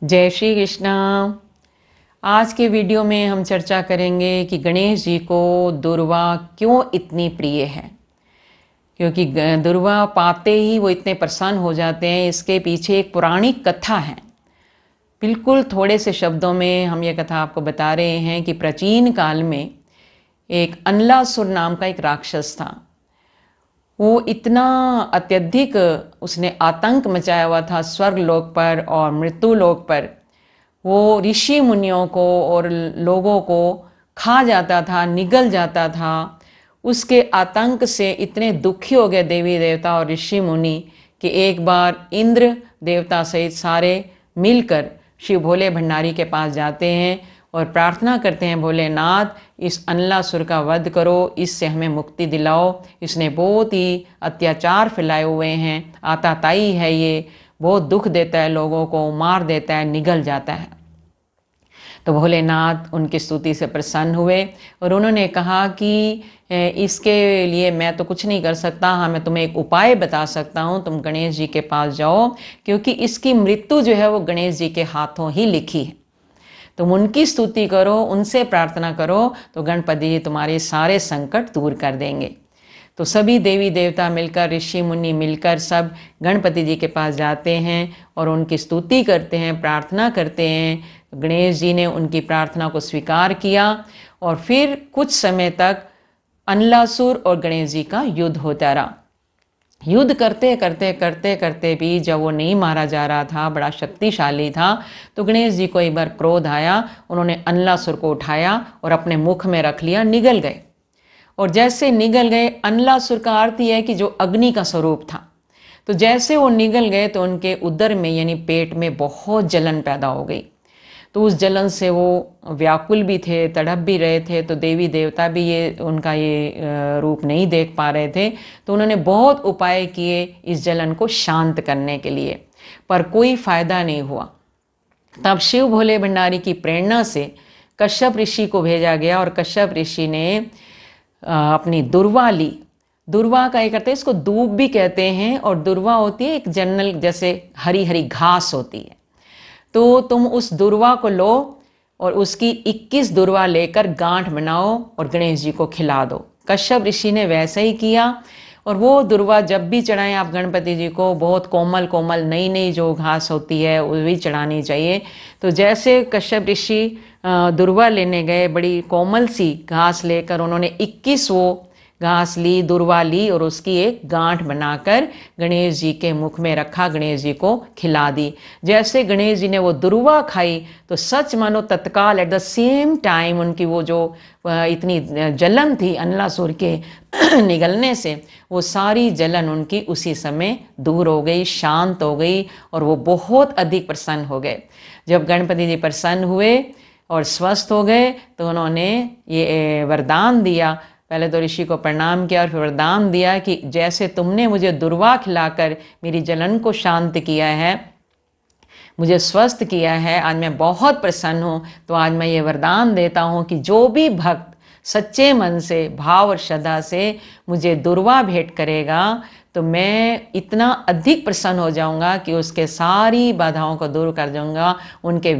जय श्री कृष्णा। आज के वीडियो में हम चर्चा करेंगे कि गणेश जी को दुर्वा क्यों इतनी प्रिय है। क्योंकि दुर्वा पाते ही वो इतने प्रसन्न हो जाते हैं। इसके पीछे एक पौराणिक कथा है। बिल्कुल थोड़े से शब्दों में हम ये कथा आपको बता रहे हैं कि प्राचीन काल में एक अनलासुर नाम का एक राक्षस था। वो इतना अत्यधिक उसने आतंक मचाया हुआ था स्वर्गलोक पर और मृत्यु लोक पर। वो ऋषि मुनियों को और लोगों को खा जाता था, निगल जाता था। उसके आतंक से इतने दुखी हो गए देवी देवता और ऋषि मुनि कि एक बार इंद्र देवता सहित सारे मिलकर शिव भोले भंडारी के पास जाते हैं और प्रार्थना करते हैं, भोलेनाथ इस अनलासुर का वध करो, इससे हमें मुक्ति दिलाओ। इसने बहुत ही अत्याचार फैलाए हुए हैं, आताताई है, ये बहुत दुख देता है, लोगों को मार देता है, निगल जाता है। तो भोलेनाथ उनकी स्तुति से प्रसन्न हुए और उन्होंने कहा कि इसके लिए मैं तो कुछ नहीं कर सकता, हाँ मैं तुम्हें एक उपाय बता सकता हूँ, तुम गणेश जी के पास जाओ, क्योंकि इसकी मृत्यु जो है वो गणेश जी के हाथों ही लिखी है। तुम उनकी स्तुति करो, उनसे प्रार्थना करो, तो गणपति जी तुम्हारे सारे संकट दूर कर देंगे। तो सभी देवी देवता मिलकर, ऋषि मुनि मिलकर सब गणपति जी के पास जाते हैं और उनकी स्तुति करते हैं, प्रार्थना करते हैं। गणेश जी ने उनकी प्रार्थना को स्वीकार किया और फिर कुछ समय तक अनलासुर और गणेश जी का युद्ध होता रहा। युद्ध करते करते करते करते भी जब वो नहीं मारा जा रहा था, बड़ा शक्तिशाली था, तो गणेश जी को एक बार क्रोध आया। उन्होंने अनलासुर को उठाया और अपने मुख में रख लिया, निगल गए। और जैसे निगल गए, अनलासुर का अर्थ यह है कि जो अग्नि का स्वरूप था, तो जैसे वो निगल गए तो उनके उदर में यानी पेट में बहुत जलन पैदा हो गई। तो उस जलन से वो व्याकुल भी थे, तड़प भी रहे थे। तो देवी देवता भी ये उनका ये रूप नहीं देख पा रहे थे। तो उन्होंने बहुत उपाय किए इस जलन को शांत करने के लिए, पर कोई फायदा नहीं हुआ। तब शिव भोले भंडारी की प्रेरणा से कश्यप ऋषि को भेजा गया और कश्यप ऋषि ने अपनी दुर्वा ली। दुर्वा का एक करते हैं, इसको दूब भी कहते हैं, और दुर्वा होती है एक जनरल जैसे हरी हरी घास होती है। तो तुम उस दुर्वा को लो और उसकी 21 दुर्वा लेकर गांठ बनाओ और गणेश जी को खिला दो। कश्यप ऋषि ने वैसा ही किया और वो दुर्वा जब भी चढ़ाएं आप गणपति जी को, बहुत कोमल कोमल नई नई जो घास होती है वो भी चढ़ानी चाहिए। तो जैसे कश्यप ऋषि दुर्वा लेने गए, बड़ी कोमल सी घास लेकर उन्होंने 21 वो घास ली, दुर्वा ली और उसकी एक गांठ बनाकर गणेश जी के मुख में रखा, गणेश जी को खिला दी। जैसे गणेश जी ने वो दुर्वा खाई तो सच मानो तत्काल एट द सेम टाइम उनकी वो जो इतनी जलन थी अनलासुर के निगलने से, वो सारी जलन उनकी उसी समय दूर हो गई, शांत हो गई और वो बहुत अधिक प्रसन्न हो गए। जब गणपति जी प्रसन्न हुए और स्वस्थ हो गए तो उन्होंने ये वरदान दिया। पहले तो ऋषि को प्रणाम किया और फिर वरदान दिया कि जैसे तुमने मुझे दुर्वा खिलाकर मेरी जलन को शांत किया है, मुझे स्वस्थ किया है, आज मैं बहुत प्रसन्न हूँ। तो आज मैं ये वरदान देता हूँ कि जो भी भक्त सच्चे मन से, भाव और श्रद्धा से मुझे दुर्वा भेंट करेगा तो मैं इतना अधिक प्रसन्न हो जाऊँगा कि उसके सारी बाधाओं को दूर कर दूँगा, उनके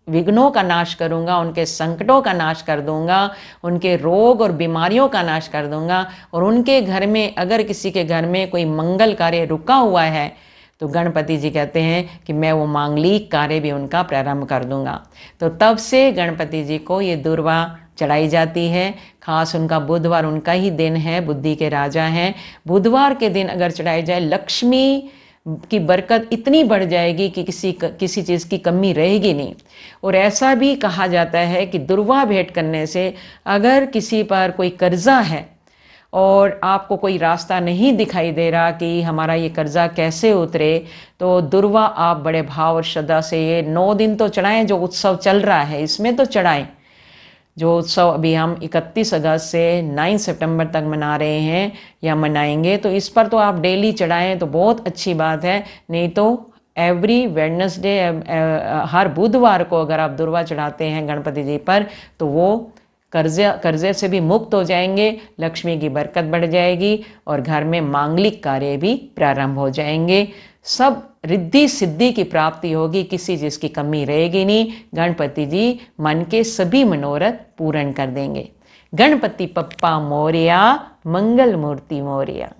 विघ्नों का नाश करूंगा, उनके संकटों का नाश कर दूंगा, उनके रोग और बीमारियों का नाश कर दूंगा। और उनके घर में अगर किसी के घर में कोई मंगल कार्य रुका हुआ है तो गणपति जी कहते हैं कि मैं वो मांगलिक कार्य भी उनका प्रारंभ कर दूंगा। तो तब से गणपति जी को ये दुर्वा चढ़ाई जाती है। खास उनका बुधवार उनका ही दिन है, बुद्धि के राजा हैं। बुधवार के दिन अगर चढ़ाई जाए, लक्ष्मी की बरकत इतनी बढ़ जाएगी कि किसी चीज़ की कमी रहेगी नहीं। और ऐसा भी कहा जाता है कि दुर्वा भेंट करने से अगर किसी पर कोई कर्जा है और आपको कोई रास्ता नहीं दिखाई दे रहा कि हमारा ये कर्जा कैसे उतरे, तो दुर्वा आप बड़े भाव और श्रद्धा से ये 9 दिन तो चढ़ाएं, जो उत्सव चल रहा है इसमें तो चढ़ाएं। जो उत्सव अभी हम 31 अगस्त से 9 सितंबर तक मना रहे हैं या मनाएंगे, तो इस पर तो आप डेली चढ़ाएं तो बहुत अच्छी बात है। नहीं तो एवरी वेडनेसडे, हर बुधवार को अगर आप दुर्वा चढ़ाते हैं गणपति जी पर, तो वो कर्जे से भी मुक्त हो जाएंगे, लक्ष्मी की बरकत बढ़ जाएगी और घर में मांगलिक कार्य भी प्रारंभ हो जाएंगे। सब रिद्धि सिद्धि की प्राप्ति होगी, किसी चीज़ की कमी रहेगी नहीं। गणपति जी मन के सभी मनोरथ पूर्ण कर देंगे। गणपति पप्पा मोरया, मंगल मूर्ति मोरया।